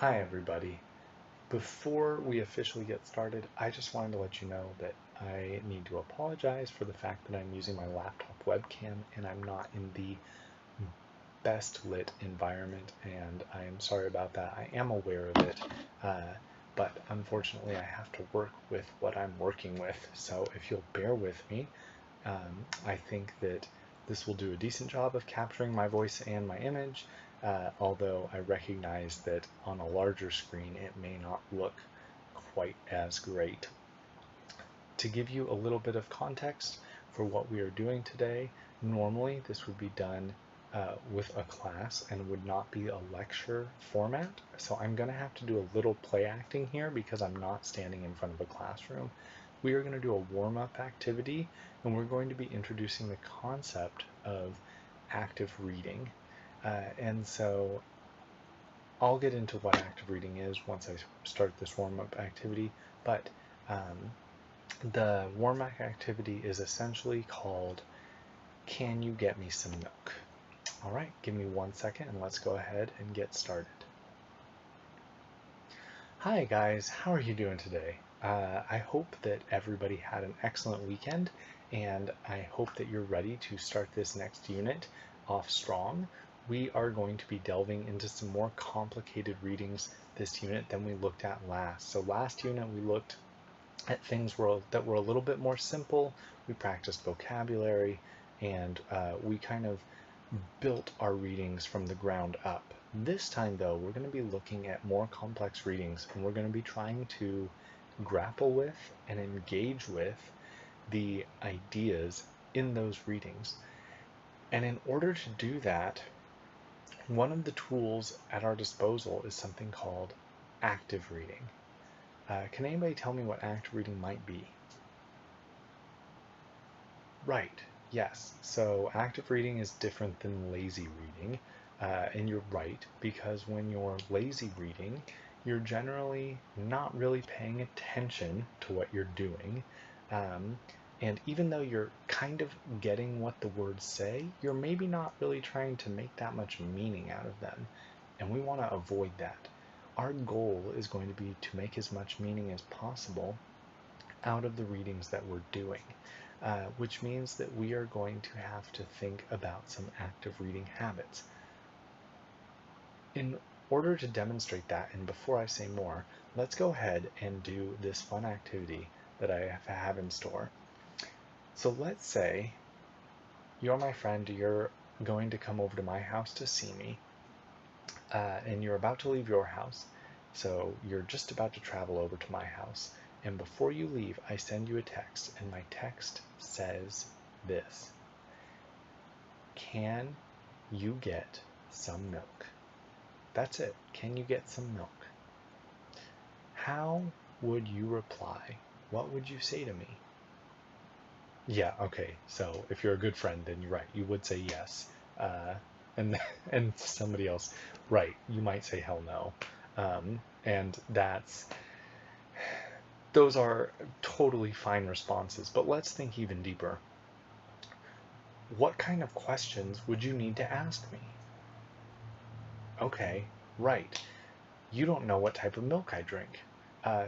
Hi everybody. Before we officially get started, I just wanted to let you know that I need to apologize for the fact that I'm using my laptop webcam and I'm not in the best lit environment, and I am sorry about that. I am aware of it, but unfortunately I have to work with what I'm working with, so if you'll bear with me, I think that this will do a decent job of capturing my voice and my image, although I recognize that on a larger screen it may not look quite as great. To give you a little bit of context for what we are doing today, normally this would be done with a class and would not be a lecture format, so I'm going to have to do a little play acting here because I'm not standing in front of a classroom. We are going to do a warm-up activity, and we're going to be introducing the concept of active reading. And so I'll get into what active reading is once I start this warm-up activity, but the warm-up activity is essentially called, "Can you get me some milk?" All right, give me 1 second and let's go ahead and get started. Hi guys, how are you doing today? I hope that everybody had an excellent weekend, and I hope that you're ready to start this next unit off strong. We are going to be delving into some more complicated readings this unit than we looked at last. So last unit we looked at things that were a little bit more simple. We practiced vocabulary, and we kind of built our readings from the ground up. This time though, we're going to be looking at more complex readings, and we're going to be trying to grapple with and engage with the ideas in those readings. And in order to do that, one of the tools at our disposal is something called active reading. Can anybody tell me what active reading might be? Right, yes. So active reading is different than lazy reading. And you're right, because when you're lazy reading, you're generally not really paying attention to what you're doing. And even though you're kind of getting what the words say, you're maybe not really trying to make that much meaning out of them. And we want to avoid that. Our goal is going to be to make as much meaning as possible out of the readings that we're doing, which means that we are going to have to think about some active reading habits. In order to demonstrate that, and before I say more, let's go ahead and do this fun activity that I have in store. So let's say you're my friend, you're going to come over to my house to see me, and you're about to leave your house. So you're just about to travel over to my house, and before you leave, I send you a text, and my text says this: "Can you get some milk?" That's it. Can you get some milk? How would you reply? What would you say to me? Yeah, okay. So if you're a good friend, then you're right. You would say yes. And and somebody else, right? You might say hell no. And those are totally fine responses. But let's think even deeper. What kind of questions would you need to ask me? Okay, right. You don't know what type of milk I drink.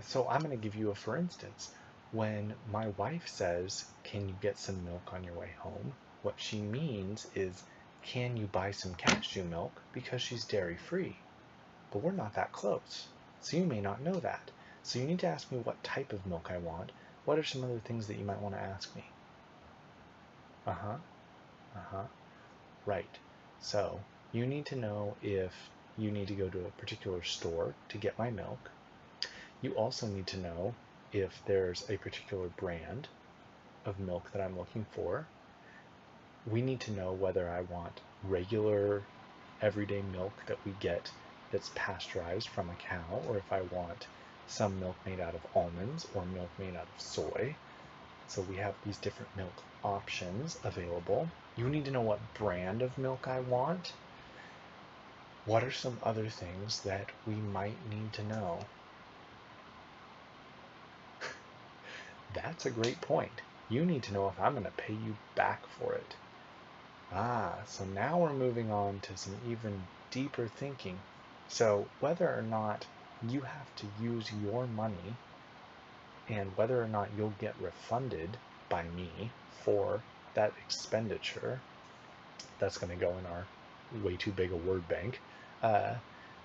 So I'm going to give you a for instance. When my wife says, "Can you get some milk on your way home?" what she means is, can you buy some cashew milk, because she's dairy free? But we're not that close, so you may not know that. So you need to ask me what type of milk I want. What are some other things that you might want to ask me? Uh-huh, uh-huh. Right. So you need to know if you need to go to a particular store to get my milk. You also need to know if there's a particular brand of milk that I'm looking for. We need to know whether I want regular everyday milk that we get that's pasteurized from a cow, or if I want some milk made out of almonds or milk made out of soy. So we have these different milk options available. You need to know what brand of milk I want. What are some other things that we might need to know? That's a great point. You need to know if I'm going to pay you back for it. Ah, so now we're moving on to some even deeper thinking. So whether or not you have to use your money and whether or not you'll get refunded by me for that expenditure, that's going to go in our way too big a word bank.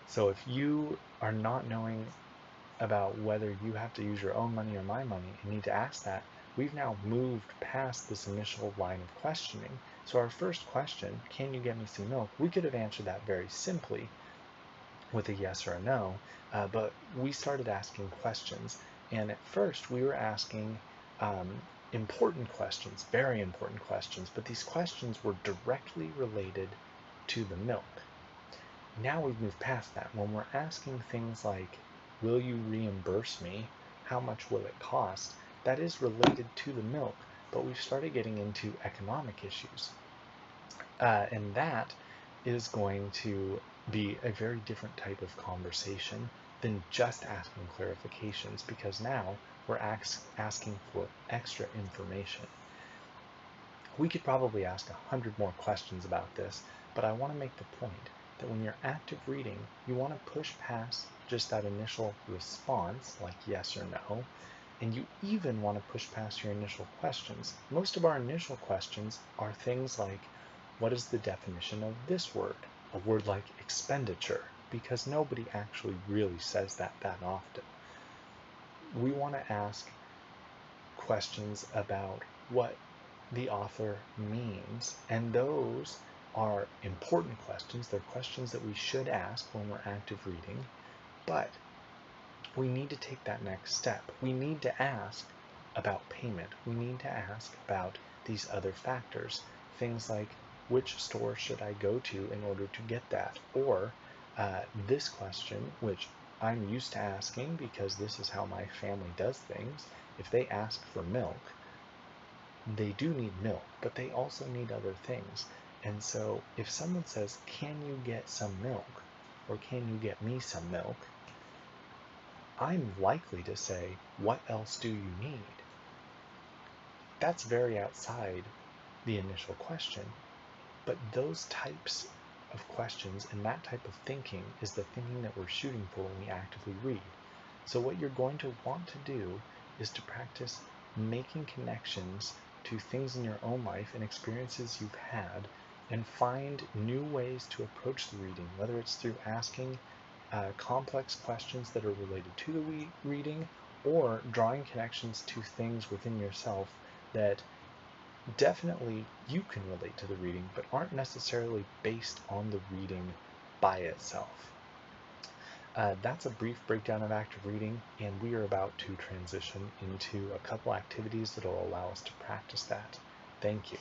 So if you are not knowing about whether you have to use your own money or my money and need to ask that, we've now moved past this initial line of questioning. So our first question, can you get me some milk? We could have answered that very simply with a yes or a no, but we started asking questions. And at first we were asking important questions, very important questions, but these questions were directly related to the milk. Now we've moved past that. When we're asking things like, will you reimburse me? How much will it cost? That is related to the milk, but we've started getting into economic issues. And that is going to be a very different type of conversation than just asking clarifications, because now we're asking for extra information. We could probably ask 100 more questions about this, but I want to make the point that when you're active reading, you want to push past just that initial response, like yes or no, and you even want to push past your initial questions. Most of our initial questions are things like, what is the definition of this word? A word like expenditure, because nobody actually really says that often. We want to ask questions about what the author means, and those are important questions. They're questions that we should ask when we're active reading, but we need to take that next step. We need to ask about payment. We need to ask about these other factors, things like, which store should I go to in order to get that? Or this question, which I'm used to asking because this is how my family does things. If they ask for milk, they do need milk, but they also need other things. And so if someone says, can you get some milk? Or can you get me some milk? I'm likely to say, what else do you need? That's very outside the initial question, but those types of questions and that type of thinking is the thinking that we're shooting for when we actively read. So what you're going to want to do is to practice making connections to things in your own life and experiences you've had, and find new ways to approach the reading, whether it's through asking complex questions that are related to the reading, or drawing connections to things within yourself that definitely you can relate to the reading, but aren't necessarily based on the reading by itself. That's a brief breakdown of active reading, and we are about to transition into a couple activities that will allow us to practice that. Thank you.